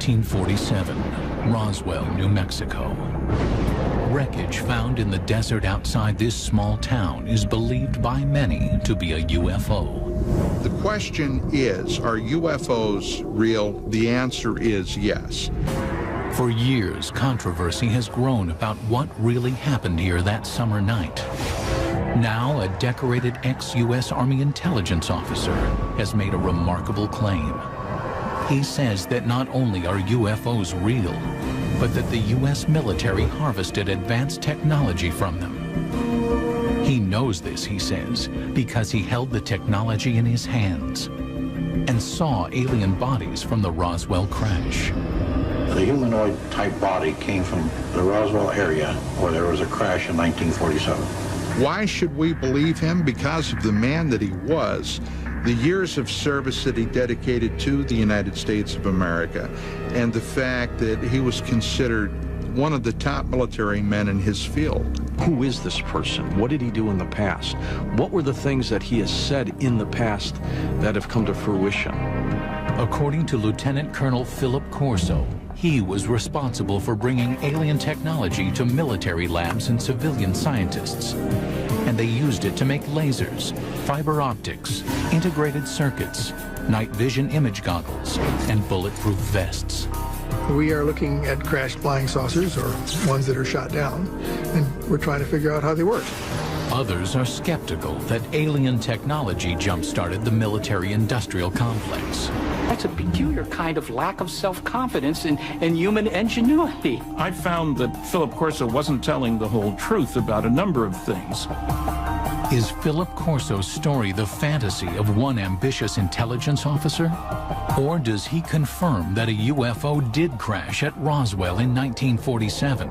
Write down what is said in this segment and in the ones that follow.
1947, Roswell, New Mexico. Wreckage found in the desert outside this small town is believed by many to be a UFO. The question is, are UFOs real? The answer is yes. For years, controversy has grown about what really happened here that summer night. Now, a decorated ex-U.S. Army intelligence officer has made a remarkable claim. He says that not only are UFOs real, but that the U.S. military harvested advanced technology from them. He knows this, he says, because he held the technology in his hands and saw alien bodies from the Roswell crash. The humanoid-type body came from the Roswell area where there was a crash in 1947. Why should we believe him? Because of the man that he was, the years of service that he dedicated to the United States of America, and the fact that he was considered one of the top military men in his field. Who is this person? What did he do in the past? What were the things that he has said in the past that have come to fruition? According to Lieutenant Colonel Philip Corso, he was responsible for bringing alien technology to military labs and civilian scientists. And they used it to make lasers, fiber optics, integrated circuits, night vision image goggles, and bulletproof vests. We are looking at crashed flying saucers, or ones that are shot down, and we're trying to figure out how they work. Others are skeptical that alien technology jump-started the military-industrial complex. That's a peculiar kind of lack of self-confidence in human ingenuity. I found that Philip Corso wasn't telling the whole truth about a number of things. Is Philip Corso's story the fantasy of one ambitious intelligence officer? Or does he confirm that a UFO did crash at Roswell in 1947,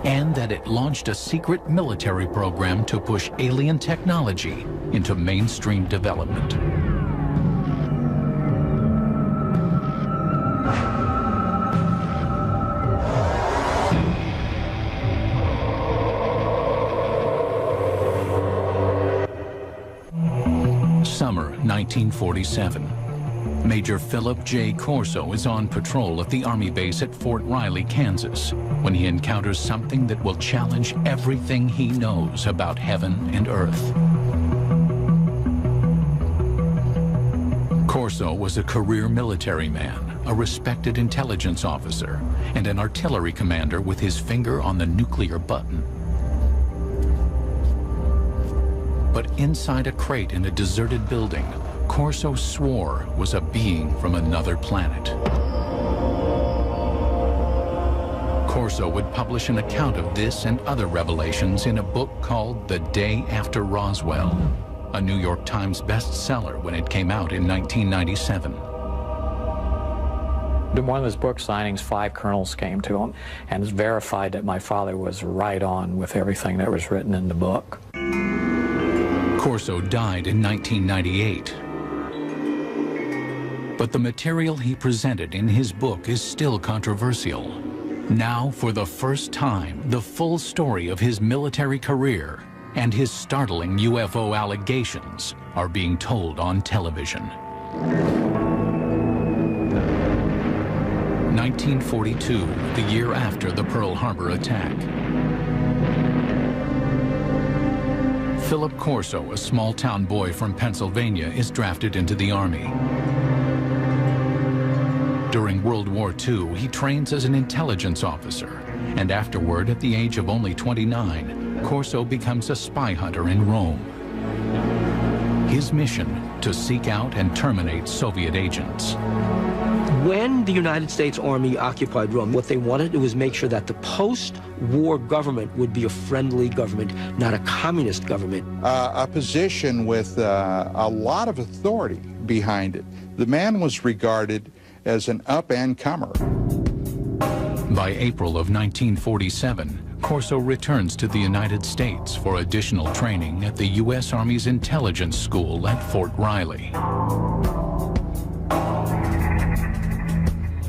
and that it launched a secret military program to push alien technology into mainstream development? Summer 1947. Major Philip J. Corso is on patrol at the Army base at Fort Riley, Kansas, when he encounters something that will challenge everything he knows about heaven and earth. Corso was a career military man, a respected intelligence officer, and an artillery commander with his finger on the nuclear button. But inside a crate in a deserted building, Corso swore was a being from another planet. Corso would publish an account of this and other revelations in a book called The Day After Roswell, a New York Times bestseller when it came out in 1997. In one of his book signings, 5 colonels came to him and verified that my father was right on with everything that was written in the book. Corso died in 1998. But the material he presented in his book is still controversial. Now, for the first time, the full story of his military career and his startling UFO allegations are being told on television. 1942, the year after the Pearl Harbor attack. Philip Corso, a small-town boy from Pennsylvania, is drafted into the Army. During World War II, he trains as an intelligence officer, and afterward, at the age of only 29, Corso becomes a spy hunter in Rome. His mission, to seek out and terminate Soviet agents. When the United States Army occupied Rome, what they wanted was make sure that the post-war government would be a friendly government, not a communist government. A position with a lot of authority behind it. The man was regarded as an up-and-comer. By April of 1947, Corso returns to the United States for additional training at the U.S. Army's intelligence school at Fort Riley.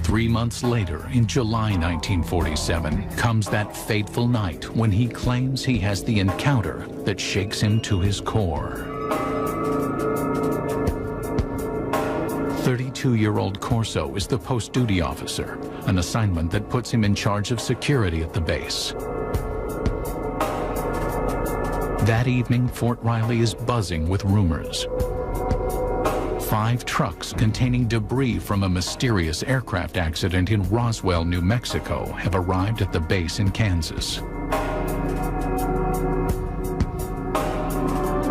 3 months later, in July 1947, comes that fateful night when he claims he has the encounter that shakes him to his core. 32-year-old Corso is the post-duty officer, an assignment that puts him in charge of security at the base. That evening, Fort Riley is buzzing with rumors. 5 trucks containing debris from a mysterious aircraft accident in Roswell, New Mexico, have arrived at the base in Kansas.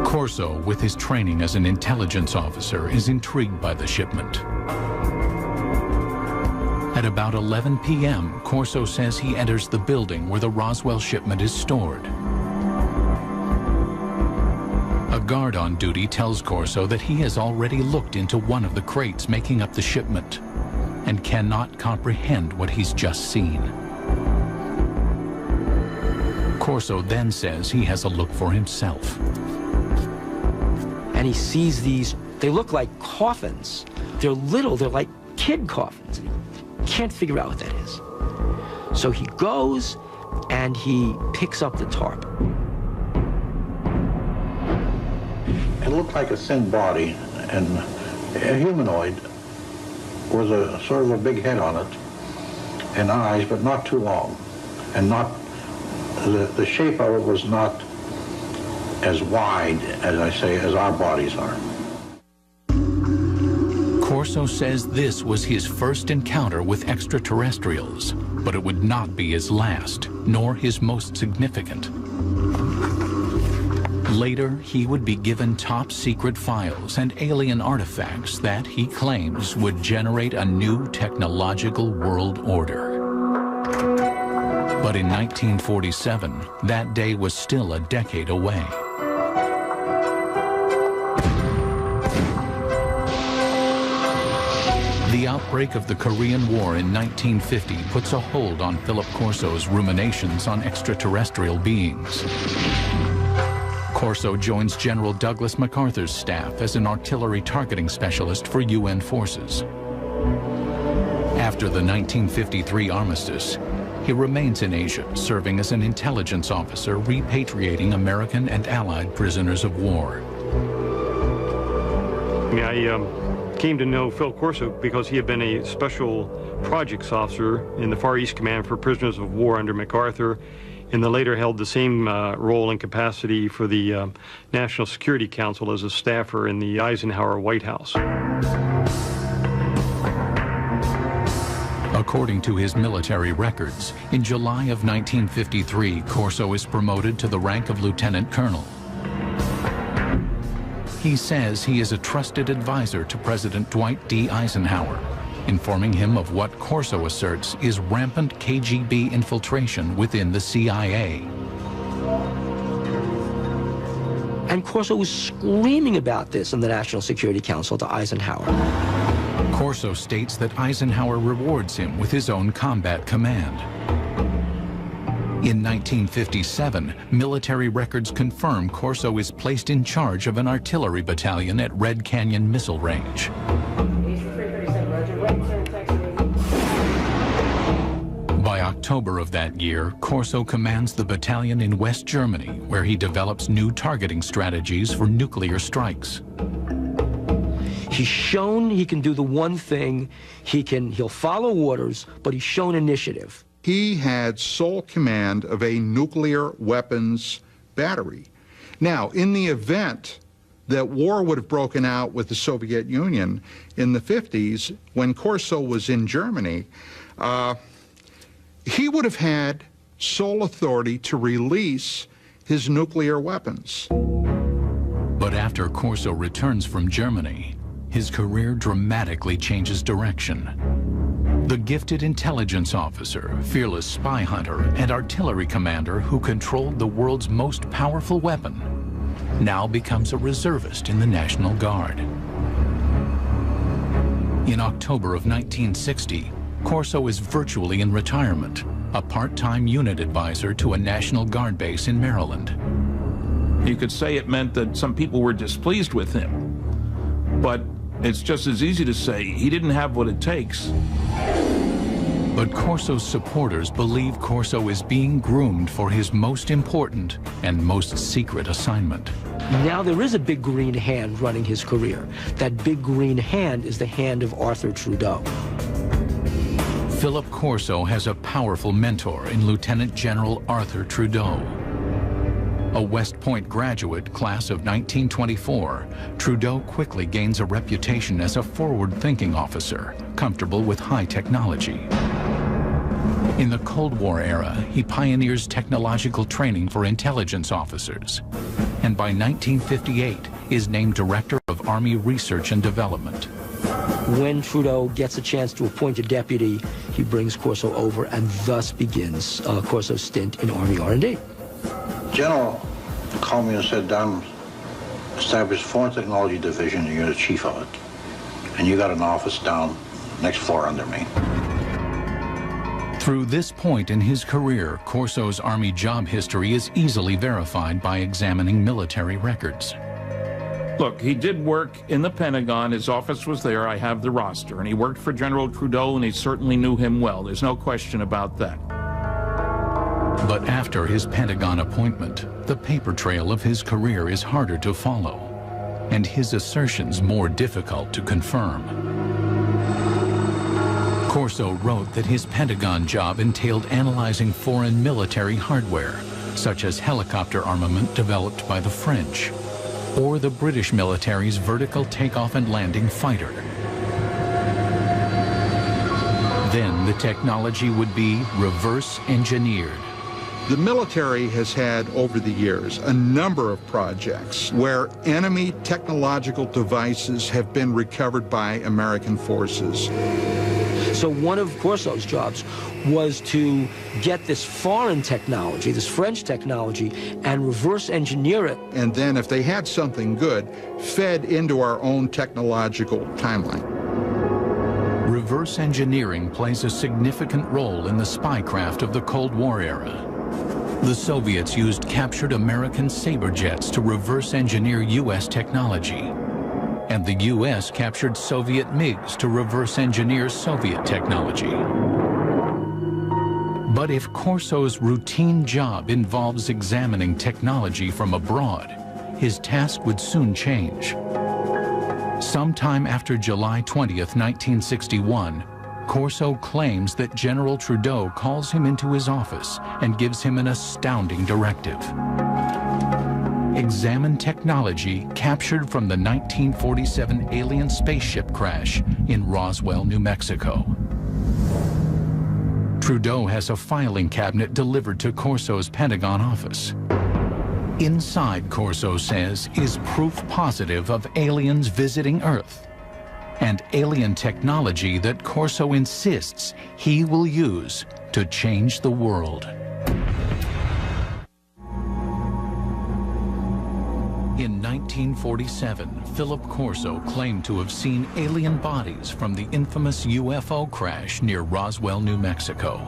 Corso, with his training as an intelligence officer, is intrigued by the shipment. At about 11 p.m., Corso says he enters the building where the Roswell shipment is stored. A guard on duty tells Corso that he has already looked into one of the crates making up the shipment and cannot comprehend what he's just seen. Corso then says he has a look for himself. And he sees these, they look like coffins. They're little, they're like kid coffins. And he can't figure out what that is. So he goes and he picks up the tarp. It looked like a thin body, and a humanoid was a sort of a big head on it, and eyes, but not too long, and not, the shape of it was not as wide, as I say, as our bodies are. Corso says this was his first encounter with extraterrestrials, but it would not be his last, nor his most significant. Later, he would be given top-secret files and alien artifacts that, he claims, would generate a new technological world order. But in 1947, that day was still a decade away. The outbreak of the Korean War in 1950 puts a hold on Philip Corso's ruminations on extraterrestrial beings. Corso joins General Douglas MacArthur's staff as an artillery targeting specialist for UN forces. After the 1953 armistice, he remains in Asia, serving as an intelligence officer, repatriating American and Allied prisoners of war. I came to know Phil Corso because he had been a special projects officer in the Far East Command for prisoners of war under MacArthur, and then later held the same role and capacity for the National Security Council as a staffer in the Eisenhower White House. According to his military records, in July of 1953, Corso is promoted to the rank of lieutenant colonel. He says he is a trusted advisor to President Dwight D. Eisenhower, informing him of what Corso asserts is rampant KGB infiltration within the CIA. And Corso was screaming about this in the National Security Council to Eisenhower. Corso states that Eisenhower rewards him with his own combat command. In 1957, military records confirm Corso is placed in charge of an artillery battalion at Red Canyon Missile Range. By October of that year, Corso commands the battalion in West Germany, where he develops new targeting strategies for nuclear strikes. He's shown he can do the one thing, he'll follow orders, but he's shown initiative. He had sole command of a nuclear weapons battery. Now, in the event that war would have broken out with the Soviet Union in the 50s, when Corso was in Germany, he would have had sole authority to release his nuclear weapons. But after Corso returns from Germany, his career dramatically changes direction. The gifted intelligence officer, fearless spy hunter, and artillery commander who controlled the world's most powerful weapon now becomes a reservist in the National Guard. In October of 1960, Corso is virtually in retirement, a part-time unit advisor to a National Guard base in Maryland. You could say it meant that some people were displeased with him, but it's just as easy to say he didn't have what it takes. But Corso's supporters believe Corso is being groomed for his most important and most secret assignment. Now there is a big green hand running his career. That big green hand is the hand of Arthur Trudeau. Philip Corso has a powerful mentor in Lieutenant General Arthur Trudeau. A West Point graduate, class of 1924, Trudeau quickly gains a reputation as a forward-thinking officer, comfortable with high technology. In the Cold War era, he pioneers technological training for intelligence officers, and by 1958 is named Director of Army Research and Development. When Trudeau gets a chance to appoint a deputy, he brings Corso over, and thus begins Corso's stint in Army R&D. General called me and said, "Don, established Foreign Technology Division, and you're the chief of it. And you got an office down next floor under me." Through this point in his career, Corso's Army job history is easily verified by examining military records. Look, he did work in the Pentagon. His office was there. I have the roster. And he worked for General Trudeau, and he certainly knew him well. There's no question about that. But after his Pentagon appointment, the paper trail of his career is harder to follow, and his assertions more difficult to confirm. Corso wrote that his Pentagon job entailed analyzing foreign military hardware, such as helicopter armament developed by the French, or the British military's vertical takeoff and landing fighter. Then the technology would be reverse engineered. The military has had, over the years, a number of projects where enemy technological devices have been recovered by American forces. So one of Corso's jobs was to get this foreign technology, this French technology, and reverse engineer it. And then if they had something good, fed into our own technological timeline. Reverse engineering plays a significant role in the spycraft of the Cold War era. The Soviets used captured American Sabre jets to reverse engineer U.S. technology, and the U.S. captured Soviet MiGs to reverse engineer Soviet technology. But if Corso's routine job involves examining technology from abroad, his task would soon change. Sometime after July 20th, 1961, Corso claims that General Trudeau calls him into his office and gives him an astounding directive. Examine technology captured from the 1947 alien spaceship crash in Roswell, New Mexico. Trudeau has a filing cabinet delivered to Corso's Pentagon office. Inside, Corso says, is proof positive of aliens visiting Earth and alien technology that Corso insists he will use to change the world. In 1947, Philip Corso claimed to have seen alien bodies from the infamous UFO crash near Roswell, New Mexico.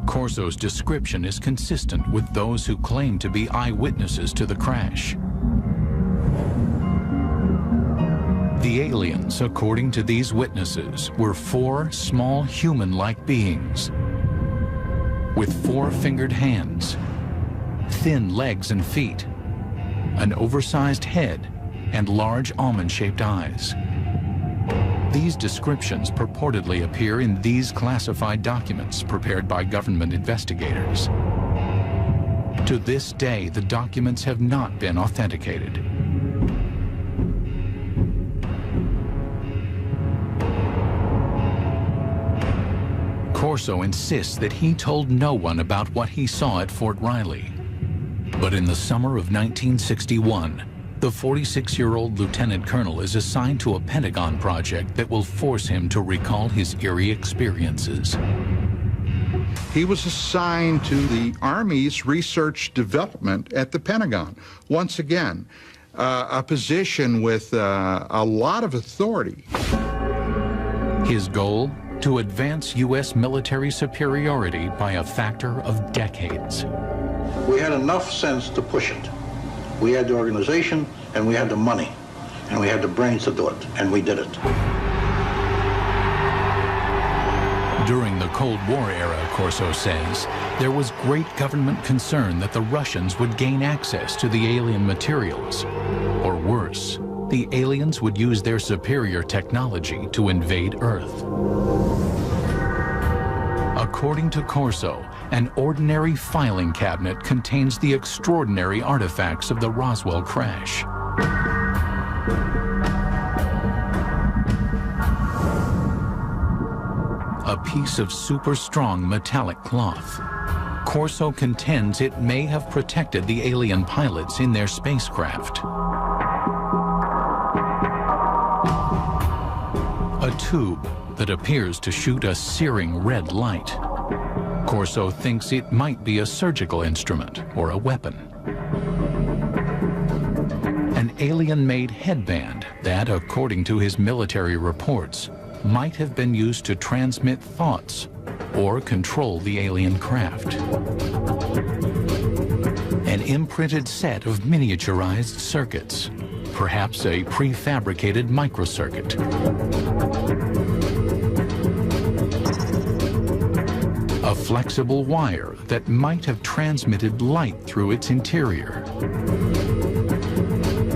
Corso's description is consistent with those who claim to be eyewitnesses to the crash. The aliens, according to these witnesses, were 4 small human-like beings with 4-fingered hands, thin legs and feet, an oversized head, and large almond-shaped eyes. These descriptions purportedly appear in these classified documents prepared by government investigators. To this day, the documents have not been authenticated. Corso insists that he told no one about what he saw at Fort Riley. But in the summer of 1961, the 46-year-old lieutenant colonel is assigned to a Pentagon project that will force him to recall his eerie experiences. He was assigned to the Army's research development at the Pentagon. Once again, a position with a lot of authority. His goal? To advance U.S. military superiority by a factor of decades. We had enough sense to push it. We had the organization, and we had the money, and we had the brains to do it, and we did it. During the Cold War era, Corso says, there was great government concern that the Russians would gain access to the alien materials. Or worse, the aliens would use their superior technology to invade Earth. According to Corso, an ordinary filing cabinet contains the extraordinary artifacts of the Roswell crash. A piece of super strong metallic cloth. Corso contends it may have protected the alien pilots in their spacecraft. A tube that appears to shoot a searing red light. Corso thinks it might be a surgical instrument or a weapon. An alien-made headband that, according to his military reports, might have been used to transmit thoughts or control the alien craft. An imprinted set of miniaturized circuits, perhaps a prefabricated microcircuit. A flexible wire that might have transmitted light through its interior.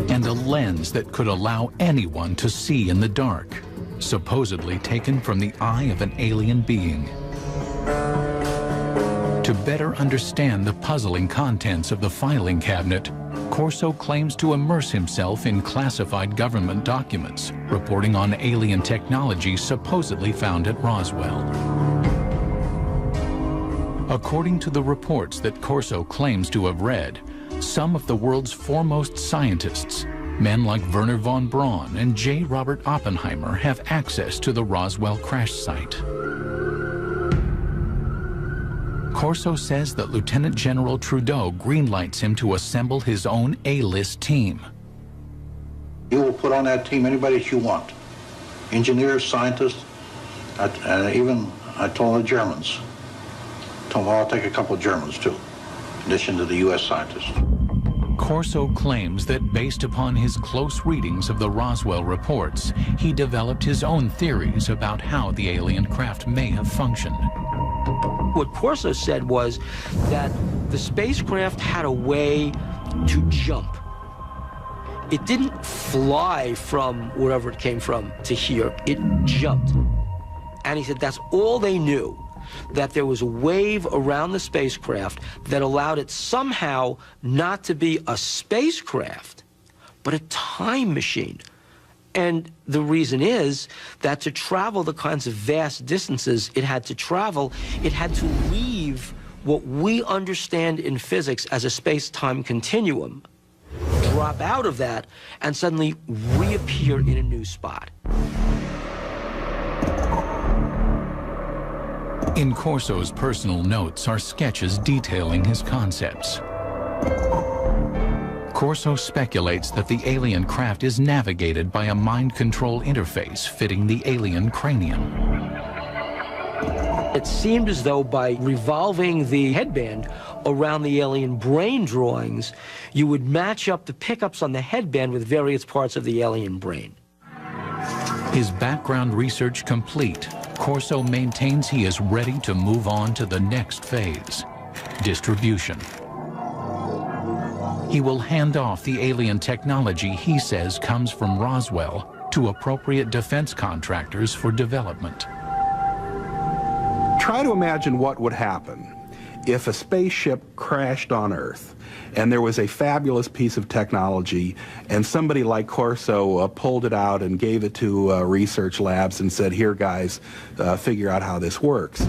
And a lens that could allow anyone to see in the dark, supposedly taken from the eye of an alien being. To better understand the puzzling contents of the filing cabinet, Corso claims to immerse himself in classified government documents reporting on alien technology supposedly found at Roswell. According to the reports that Corso claims to have read, some of the world's foremost scientists, men like Wernher von Braun and J. Robert Oppenheimer, have access to the Roswell crash site. Corso says that Lieutenant General Trudeau greenlights him to assemble his own A-list team. You will put on that team anybody that you want. Engineers, scientists, and even I told the Germans. Well, I'll take a couple of Germans too, in addition to the U.S. scientists. Corso claims that based upon his close readings of the Roswell reports, he developed his own theories about how the alien craft may have functioned. What Corso said was that the spacecraft had a way to jump. It didn't fly from wherever it came from to here, it jumped. And he said that's all they knew, that there was a wave around the spacecraft that allowed it somehow not to be a spacecraft, but a time machine. And the reason is that to travel the kinds of vast distances it had to travel, it had to leave what we understand in physics as a space-time continuum, drop out of that, and suddenly reappear in a new spot. In Corso's personal notes are sketches detailing his concepts. Corso speculates that the alien craft is navigated by a mind control interface fitting the alien cranium. It seemed as though by revolving the headband around the alien brain drawings, you would match up the pickups on the headband with various parts of the alien brain. His background research complete, Corso maintains he is ready to move on to the next phase, distribution. He will hand off the alien technology he says comes from Roswell to appropriate defense contractors for development. Try to imagine what would happen if a spaceship crashed on Earth and there was a fabulous piece of technology and somebody like Corso pulled it out and gave it to research labs and said, here guys, figure out how this works.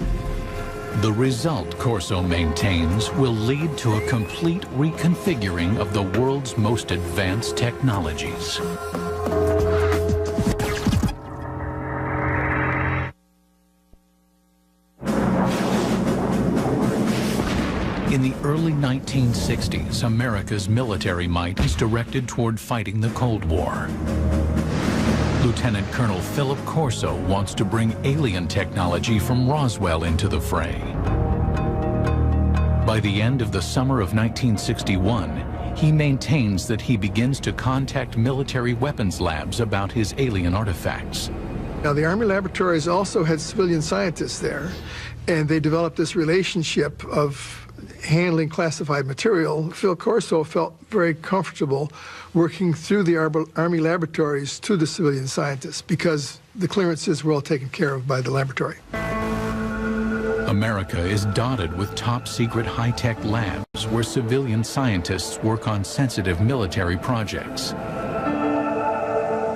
The result, Corso maintains, will lead to a complete reconfiguring of the world's most advanced technologies. In the early 1960s, America's military might is directed toward fighting the Cold War. Lieutenant Colonel Philip Corso wants to bring alien technology from Roswell into the fray. By the end of the summer of 1961, he maintains that he begins to contact military weapons labs about his alien artifacts. Now, the Army laboratories also had civilian scientists there, and they developed this relationship of handling classified material. Phil Corso felt very comfortable working through the Army laboratories to the civilian scientists because the clearances were all taken care of by the laboratory. America is dotted with top-secret high-tech labs where civilian scientists work on sensitive military projects.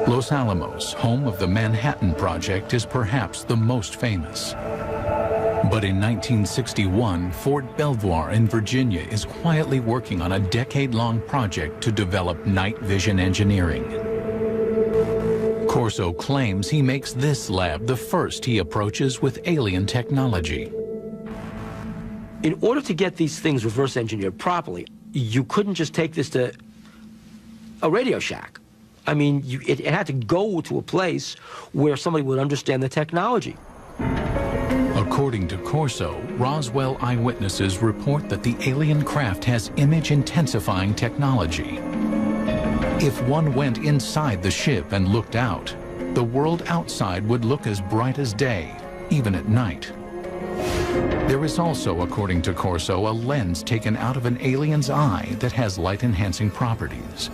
Los Alamos, home of the Manhattan Project, is perhaps the most famous. But in 1961, Fort Belvoir in Virginia is quietly working on a decade-long project to develop night vision engineering. Corso claims he makes this lab the first he approaches with alien technology. In order to get these things reverse engineered properly, you couldn't just take this to a Radio Shack. I mean, it had to go to a place where somebody would understand the technology. According to Corso, Roswell eyewitnesses report that the alien craft has image-intensifying technology. If one went inside the ship and looked out, the world outside would look as bright as day, even at night. There is also, according to Corso, a lens taken out of an alien's eye that has light-enhancing properties.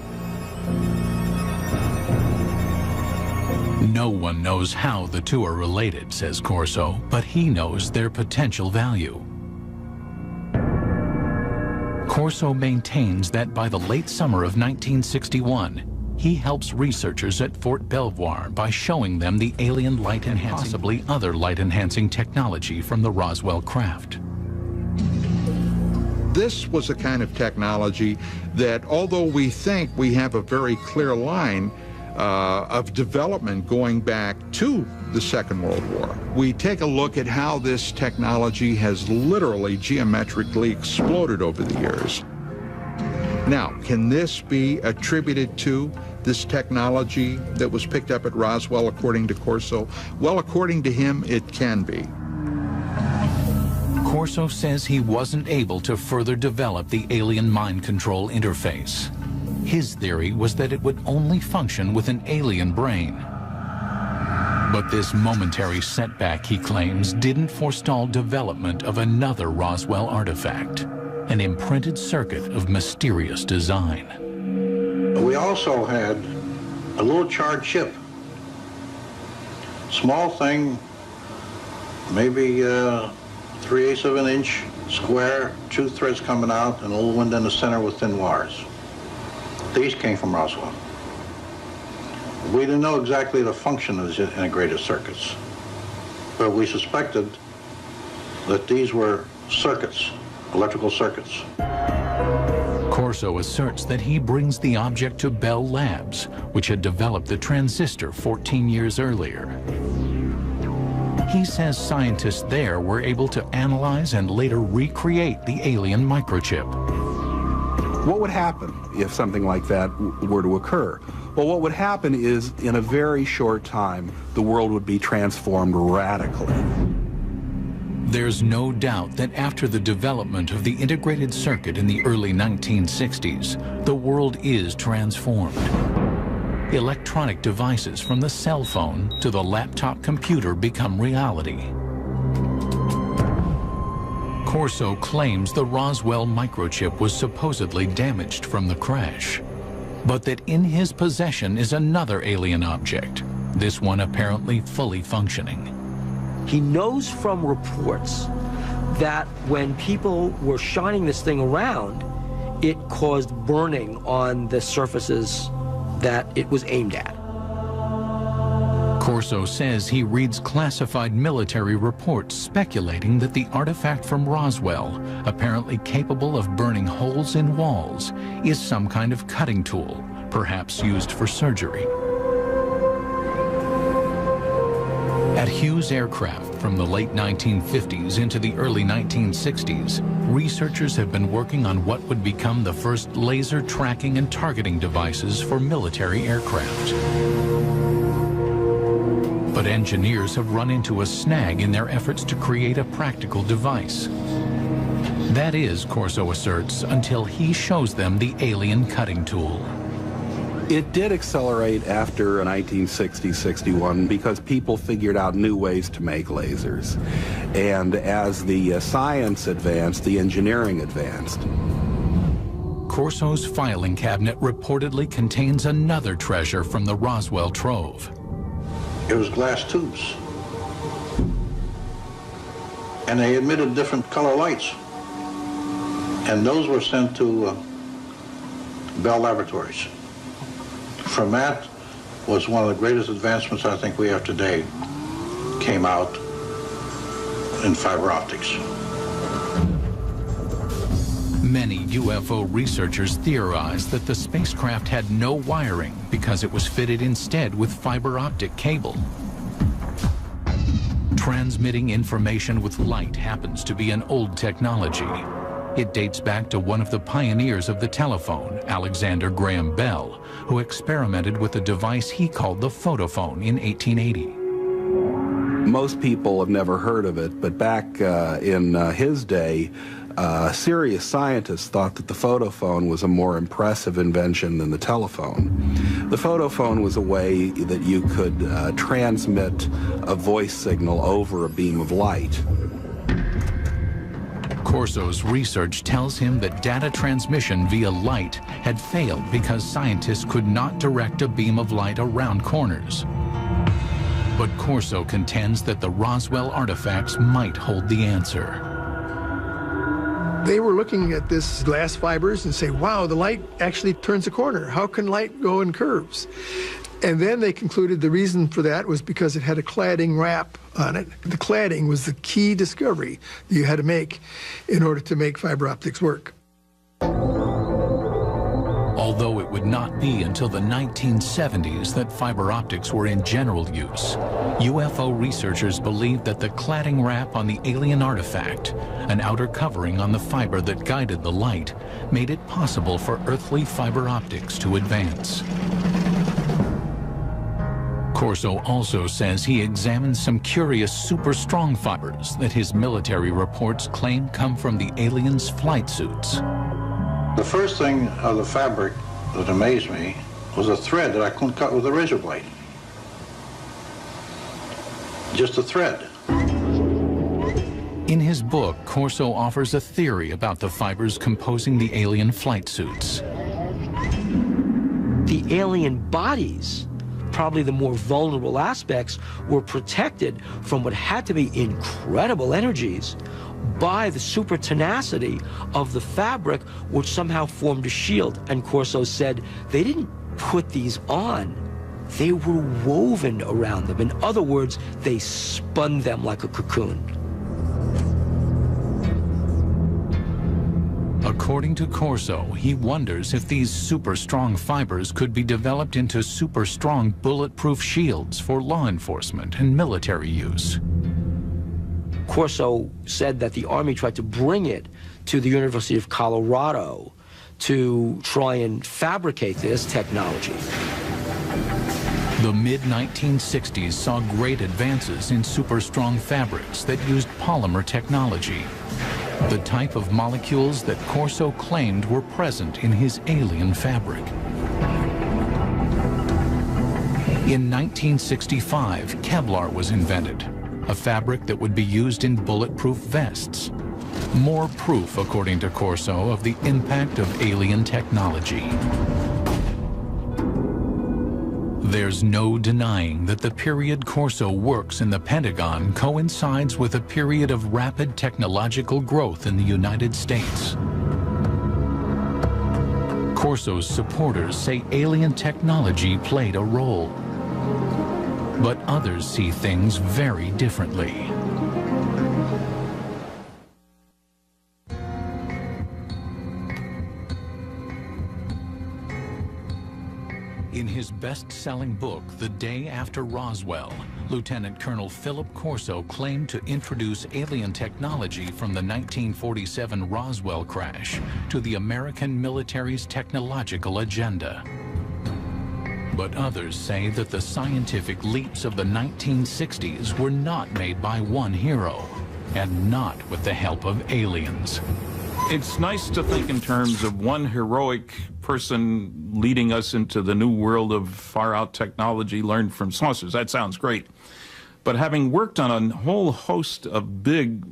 No one knows how the two are related, says Corso, but he knows their potential value. Corso maintains that by the late summer of 1961, he helps researchers at Fort Belvoir by showing them the alien light-enhancing, possibly other light-enhancing technology from the Roswell craft. This was a kind of technology that, although we think we have a very clear line of development going back to the Second World War, we take a look at how this technology has literally geometrically exploded over the years. Now, can this be attributed to this technology that was picked up at Roswell, according to Corso? Well, according to him, it can be. Corso says he wasn't able to further develop the alien mind control interface. His theory was that it would only function with an alien brain. But this momentary setback, he claims, didn't forestall development of another Roswell artifact, an imprinted circuit of mysterious design. We also had a little charred chip. Small thing, maybe 3/8 of an inch square, 2 threads coming out, and a little window in the center with thin wires. These came from Roswell. We didn't know exactly the function of these integrated circuits, but we suspected that these were circuits, electrical circuits. Corso asserts that he brings the object to Bell Labs, which had developed the transistor 14 years earlier. He says scientists there were able to analyze and later recreate the alien microchip. What would happen if something like that were to occur? Well, what would happen is, in a very short time, the world would be transformed radically. There's no doubt that after the development of the integrated circuit in the early 1960s, the world is transformed. Electronic devices from the cell phone to the laptop computer become reality. Corso claims the Roswell microchip was supposedly damaged from the crash, but that in his possession is another alien object, this one apparently fully functioning. He knows from reports that when people were shining this thing around, it caused burning on the surfaces that it was aimed at. Corso says he reads classified military reports speculating that the artifact from Roswell, apparently capable of burning holes in walls, is some kind of cutting tool, perhaps used for surgery. At Hughes Aircraft from the late 1950s into the early 1960s, researchers have been working on what would become the first laser tracking and targeting devices for military aircraft. But engineers have run into a snag in their efforts to create a practical device. That is, Corso asserts, until he shows them the alien cutting tool. It did accelerate after 1960-61 because people figured out new ways to make lasers. And as the science advanced, the engineering advanced. Corso's filing cabinet reportedly contains another treasure from the Roswell trove. It was glass tubes. And they emitted different color lights. And those were sent to Bell Laboratories. From that was one of the greatest advancements I think we have today, came out in fiber optics. Many UFO researchers theorize that the spacecraft had no wiring because it was fitted instead with fiber optic cable. Transmitting information with light happens to be an old technology. It dates back to one of the pioneers of the telephone, Alexander Graham Bell, who experimented with a device he called the photophone in 1880. Most people have never heard of it, but back in his day, serious scientists thought that the photophone was a more impressive invention than the telephone. The photophone was a way that you could transmit a voice signal over a beam of light. Corso's research tells him that data transmission via light had failed because scientists could not direct a beam of light around corners. But Corso contends that the Roswell artifacts might hold the answer. They were looking at this glass fibers and say, wow, the light actually turns a corner. How can light go in curves? And then they concluded the reason for that was because it had a cladding wrap on it. The cladding was the key discovery that you had to make in order to make fiber optics work. Although it would not be until the 1970s that fiber optics were in general use, UFO researchers believed that the cladding wrap on the alien artifact, an outer covering on the fiber that guided the light, made it possible for earthly fiber optics to advance. Corso also says he examined some curious super strong fibers that his military reports claim come from the aliens' flight suits. The first thing of the fabric that amazed me was a thread that I couldn't cut with a razor blade. Just a thread. In his book, Corso offers a theory about the fibers composing the alien flight suits. The alien bodies, probably the more vulnerable aspects, were protected from what had to be incredible energies by the super tenacity of the fabric, which somehow formed a shield. And Corso said they didn't put these on, they were woven around them. In other words, they spun them like a cocoon. According to Corso, he wonders if these super strong fibers could be developed into super strong bulletproof shields for law enforcement and military use. Corso said that the Army tried to bring it to the University of Colorado to try and fabricate this technology. The mid-1960s saw great advances in super strong fabrics that used polymer technology, the type of molecules that Corso claimed were present in his alien fabric. In 1965, Kevlar was invented, a fabric that would be used in bulletproof vests. More proof, according to Corso, of the impact of alien technology. There's no denying that the period Corso works in the Pentagon coincides with a period of rapid technological growth in the United States. Corso's supporters say alien technology played a role, but others see things very differently. In his best-selling book, The Day After Roswell, Lieutenant Colonel Philip Corso claimed to introduce alien technology from the 1947 Roswell crash to the American military's technological agenda. But others say that the scientific leaps of the 1960s were not made by one hero, and not with the help of aliens. It's nice to think in terms of one heroic person leading us into the new world of far-out technology learned from saucers. That sounds great. But having worked on a whole host of big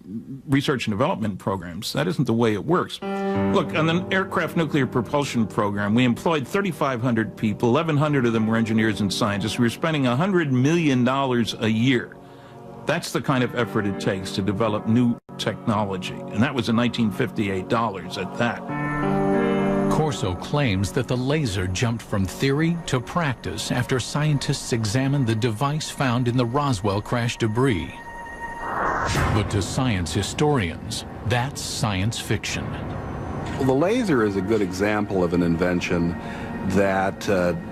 research and development programs, that isn't the way it works. Look, on the aircraft nuclear propulsion program, we employed 3,500 people. 1,100 of them were engineers and scientists. We were spending $100 million a year. That's the kind of effort it takes to develop new technology. And that was in 1958 dollars at that. Corso claims that the laser jumped from theory to practice after scientists examined the device found in the Roswell crash debris. But to science historians, that's science fiction. Well, the laser is a good example of an invention that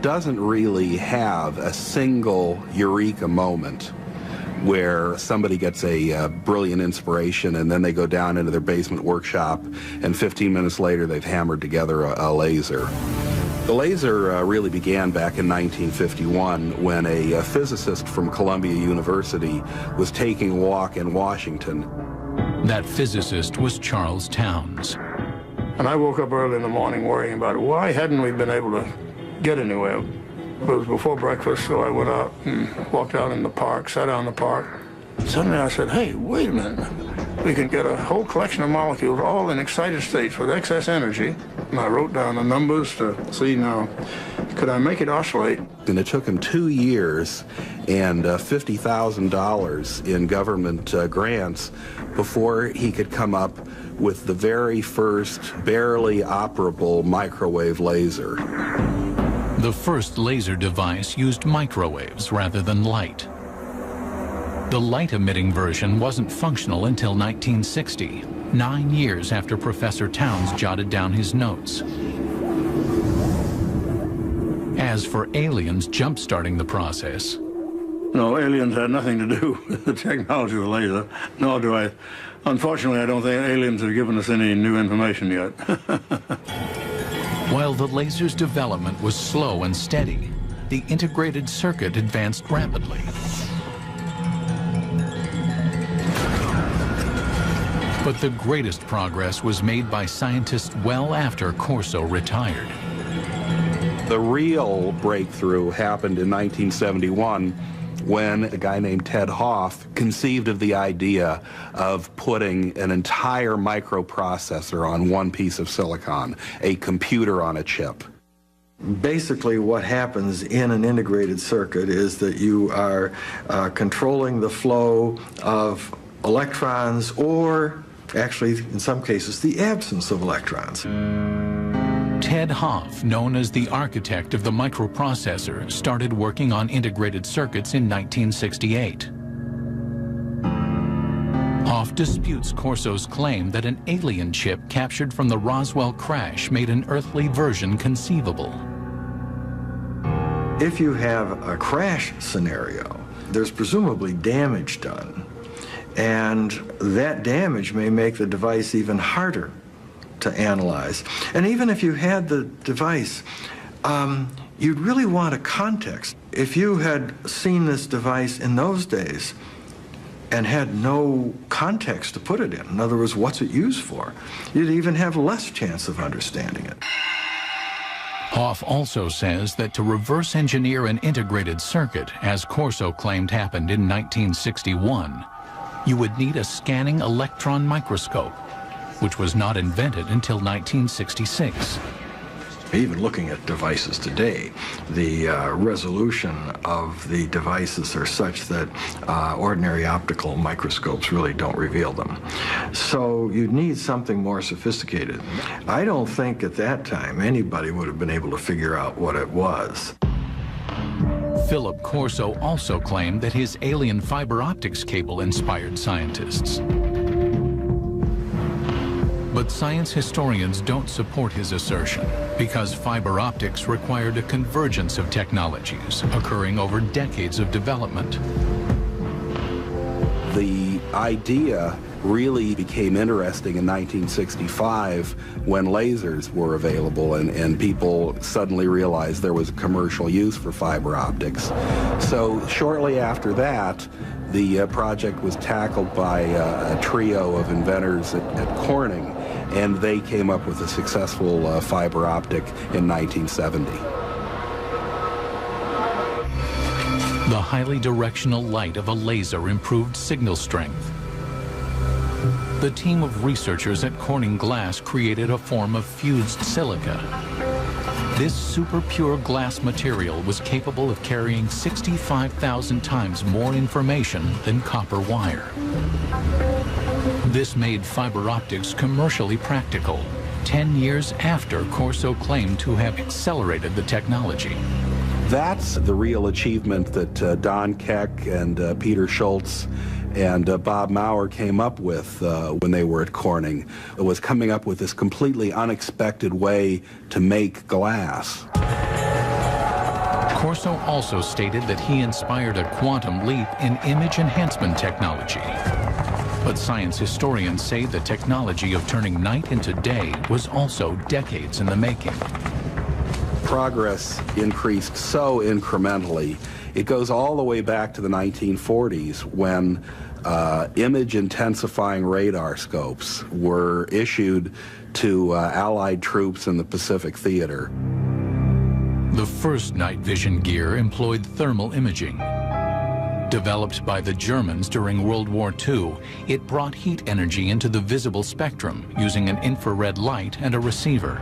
doesn't really have a single eureka moment where somebody gets a brilliant inspiration and then they go down into their basement workshop and 15 minutes later they've hammered together a laser. The laser really began back in 1951 when a physicist from Columbia University was taking a walk in Washington. That physicist was Charles Towns. And I woke up early in the morning worrying about why hadn't we been able to get anywhere. It was before breakfast, so I went out and walked out in the park, sat down in the park. Suddenly I said, hey, wait a minute. We can get a whole collection of molecules all in excited states with excess energy. And I wrote down the numbers to see now, could I make it oscillate? And it took him 2 years and $50,000 in government grants before he could come up with the very first barely operable microwave laser. The first laser device used microwaves rather than light. The light-emitting version wasn't functional until 1960, 9 years after Professor Towns jotted down his notes. As for aliens jump-starting the process, No, aliens had nothing to do with the technology of the laser, nor do I. Unfortunately, I don't think aliens have given us any new information yet. while the laser's development was slow and steady, the integrated circuit advanced rapidly. But the greatest progress was made by scientists well after Corso retired. The real breakthrough happened in 1971 when a guy named Ted Hoff conceived of the idea of putting an entire microprocessor on one piece of silicon, a computer on a chip. Basically what happens in an integrated circuit is that you are controlling the flow of electrons, or actually in some cases the absence of electrons. Ted Hoff, known as the architect of the microprocessor, started working on integrated circuits in 1968. Hoff disputes Corso's claim that an alien chip captured from the Roswell crash made an earthly version conceivable. If you have a crash scenario, there's presumably damage done, and that damage may make the device even harder to analyze. And even if you had the device, you'd really want a context. If you had seen this device in those days and had no context to put it in other words, what's it used for, you'd even have less chance of understanding it. Hoff also says that to reverse engineer an integrated circuit, as Corso claimed happened in 1961, you would need a scanning electron microscope, which was not invented until 1966. Even looking at devices today, the resolution of the devices are such that ordinary optical microscopes really don't reveal them. So you'd need something more sophisticated. I don't think at that time anybody would have been able to figure out what it was. Philip Corso also claimed that his alien fiber optics cable inspired scientists. But science historians don't support his assertion because fiber optics required a convergence of technologies occurring over decades of development. The idea really became interesting in 1965 when lasers were available and people suddenly realized there was a commercial use for fiber optics. So shortly after that, the project was tackled by a trio of inventors at Corning, and they came up with a successful fiber optic in 1970. The highly directional light of a laser improved signal strength. The team of researchers at Corning Glass created a form of fused silica. This super pure glass material was capable of carrying 65,000 times more information than copper wire. This made fiber optics commercially practical, 10 years after Corso claimed to have accelerated the technology. That's the real achievement that Don Keck and Peter Schultz and Bob Maurer came up with when they were at Corning. It was coming up with this completely unexpected way to make glass. Corso also stated that he inspired a quantum leap in image enhancement technology. But science historians say the technology of turning night into day was also decades in the making. Progress increased so incrementally. It goes all the way back to the 1940s when image intensifying radar scopes were issued to Allied troops in the Pacific Theater. The first night vision gear employed thermal imaging. Developed by the Germans during World War II, it brought heat energy into the visible spectrum using an infrared light and a receiver.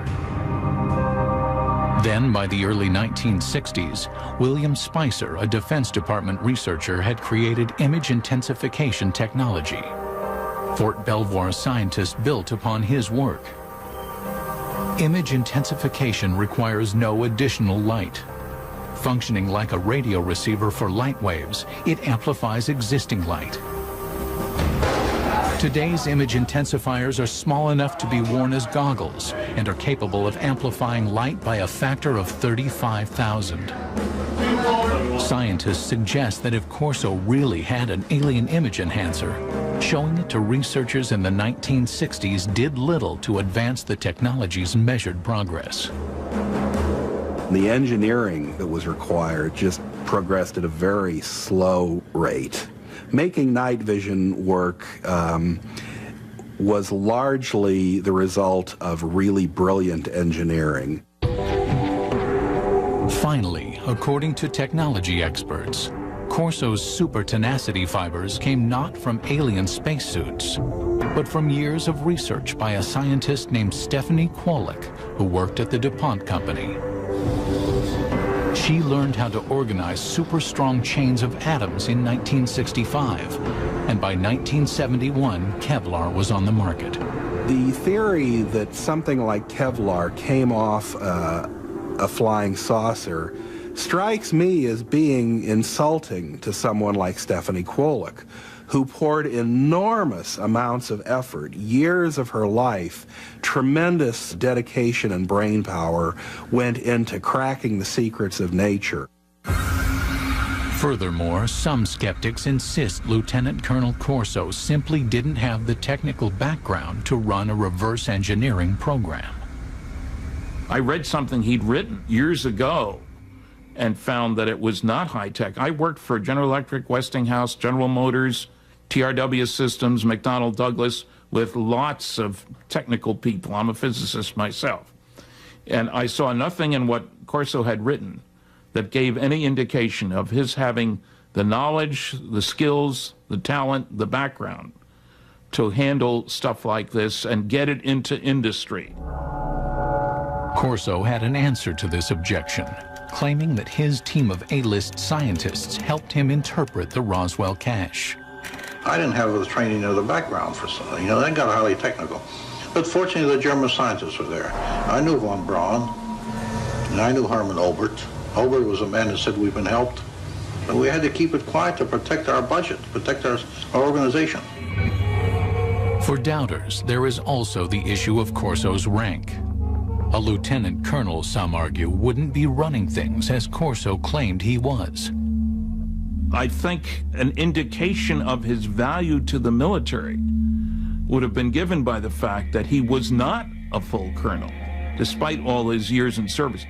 Then, by the early 1960s, William Spicer, a Defense Department researcher, had created image intensification technology. Fort Belvoir scientists built upon his work. Image intensification requires no additional light. Functioning like a radio receiver for light waves, it amplifies existing light. Today's image intensifiers are small enough to be worn as goggles and are capable of amplifying light by a factor of 35,000. Scientists suggest that if Corso really had an alien image enhancer, showing it to researchers in the 1960s did little to advance the technology's measured progress. The engineering that was required just progressed at a very slow rate. Making night vision work was largely the result of really brilliant engineering. Finally, according to technology experts, Corso's super tenacity fibers came not from alien spacesuits, but from years of research by a scientist named Stephanie Kwolek, who worked at the DuPont Company. She learned how to organize super strong chains of atoms in 1965, and by 1971, Kevlar was on the market. The theory that something like Kevlar came off a flying saucer strikes me as being insulting to someone like Stephanie Kwolek, who poured enormous amounts of effort, years of her life, tremendous dedication and brain power went into cracking the secrets of nature. Furthermore, some skeptics insist Lieutenant Colonel Corso simply didn't have the technical background to run a reverse engineering program. I read something he'd written years ago and found that it was not high-tech. I worked for General Electric, Westinghouse, General Motors, TRW Systems, McDonnell Douglas, with lots of technical people. I'm a physicist myself. And I saw nothing in what Corso had written that gave any indication of his having the knowledge, the skills, the talent, the background to handle stuff like this and get it into industry. Corso had an answer to this objection, claiming that his team of A-list scientists helped him interpret the Roswell cache. I didn't have the training or the background for something. You know, that got highly technical. But fortunately, the German scientists were there. I knew von Braun, and I knew Hermann Obert. Obert was a man that said we've been helped. But we had to keep it quiet to protect our budget, protect our organization. For doubters, there is also the issue of Corso's rank. A lieutenant colonel, some argue, wouldn't be running things as Corso claimed he was. I think an indication of his value to the military would have been given by the fact that he was not a full colonel, despite all his years in service.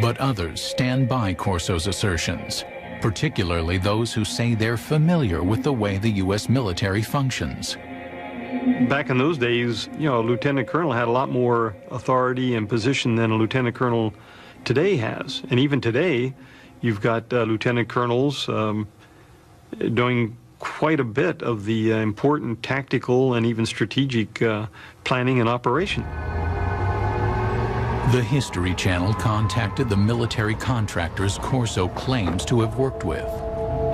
But others stand by Corso's assertions, particularly those who say they're familiar with the way the U.S. military functions. Back in those days, you know, a lieutenant colonel had a lot more authority and position than a lieutenant colonel today has. And even today, you've got lieutenant colonels doing quite a bit of the important tactical and even strategic planning and operation. The History Channel contacted the military contractors Corso claims to have worked with,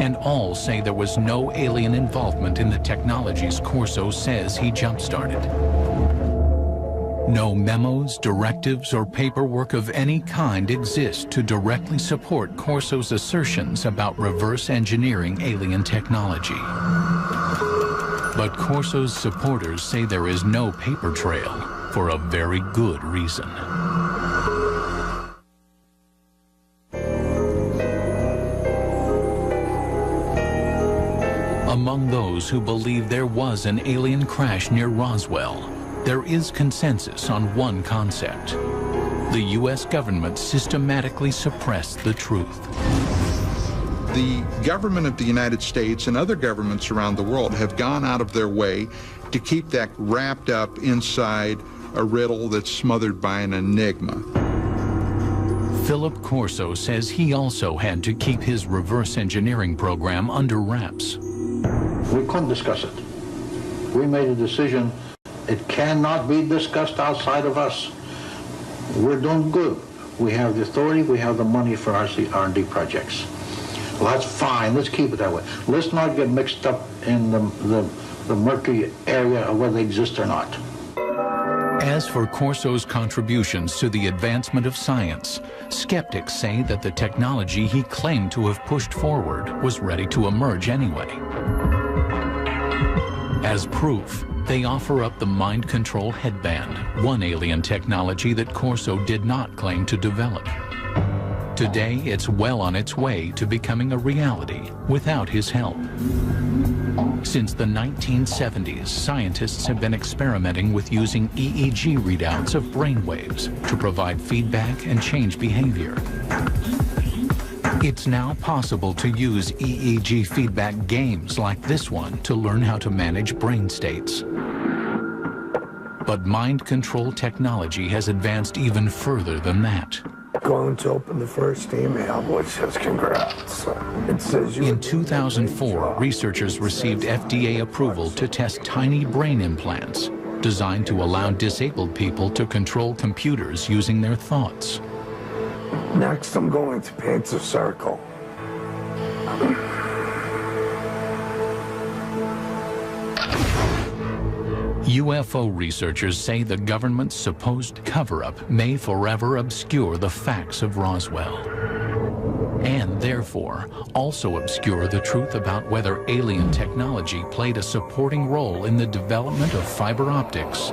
and all say there was no alien involvement in the technologies Corso says he jump-started. No memos, directives, or paperwork of any kind exist to directly support Corso's assertions about reverse engineering alien technology. But Corso's supporters say there is no paper trail for a very good reason. Among those who believe there was an alien crash near Roswell, there is consensus on one concept. The U.S. government systematically suppressed the truth. The government of the United States and other governments around the world have gone out of their way to keep that wrapped up inside a riddle that's smothered by an enigma. Philip Corso says he also had to keep his reverse engineering program under wraps. We couldn't discuss it. We made a decision. It cannot be discussed outside of us. We're doing good. We have the authority, we have the money for our R&D projects. Well, that's fine. Let's keep it that way. Let's not get mixed up in the murky area of whether they exist or not. As for Corso's contributions to the advancement of science, skeptics say that the technology he claimed to have pushed forward was ready to emerge anyway. As proof, they offer up the mind control headband, one alien technology that Corso did not claim to develop. Today, it's well on its way to becoming a reality without his help. Since the 1970s, scientists have been experimenting with using EEG readouts of brainwaves to provide feedback and change behavior. It's now possible to use EEG feedback games like this one to learn how to manage brain states. But mind control technology has advanced even further than that. Going to open the first email, which says congrats. It says you. In 2004, researchers received FDA approval to test tiny brain implants designed to allow disabled people to control computers using their thoughts. Next, I'm going to paint a circle. UFO researchers say the government's supposed cover-up may forever obscure the facts of Roswell, and therefore also obscure the truth about whether alien technology played a supporting role in the development of fiber optics,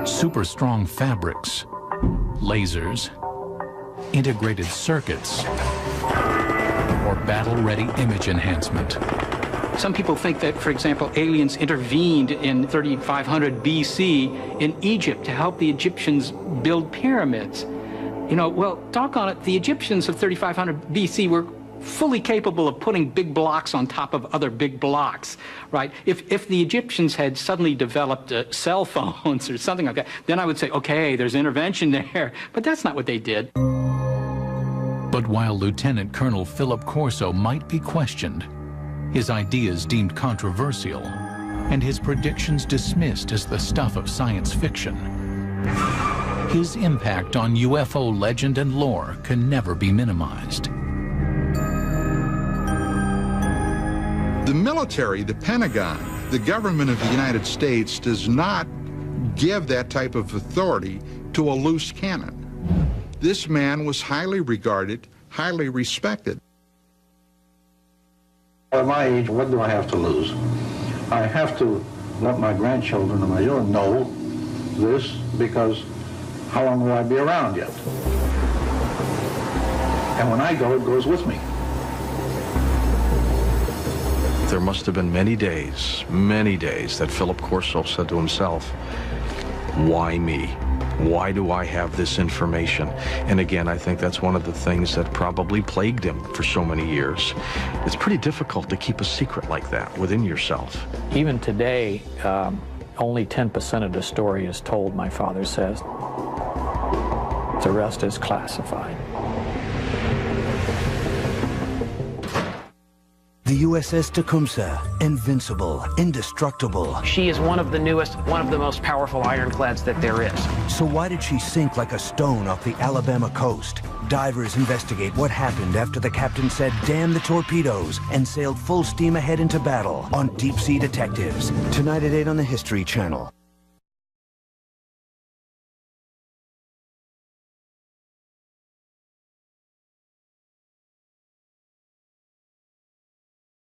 super strong fabrics, lasers, integrated circuits, or battle-ready image enhancement. Some people think that, for example, aliens intervened in 3500 BC in Egypt to help the Egyptians build pyramids. You know, well, doggone it, the Egyptians of 3500 BC were fully capable of putting big blocks on top of other big blocks, right? If the Egyptians had suddenly developed cell phones or something like that, then I would say, okay, there's intervention there. But that's not what they did. But while Lieutenant Colonel Philip Corso might be questioned, his ideas deemed controversial, and his predictions dismissed as the stuff of science fiction, his impact on UFO legend and lore can never be minimized. The military, the Pentagon, the government of the United States does not give that type of authority to a loose cannon. This man was highly regarded, highly respected. At my age, what do I have to lose? I have to let my grandchildren and my children know this, because how long will I be around yet? And when I go, it goes with me. There must have been many days that Philip Corso said to himself, why me? Why do I have this information? And again, I think that's one of the things that probably plagued him for so many years. It's pretty difficult to keep a secret like that within yourself. Even today, Only 10% of the story is told, my father says. The rest is classified. The USS Tecumseh, invincible, indestructible. She is one of the newest, one of the most powerful ironclads that there is. So why did she sink like a stone off the Alabama coast? Divers investigate what happened after the captain said, "Damn the torpedoes," and sailed full steam ahead into battle on Deep Sea Detectives. Tonight at 8 on the History Channel.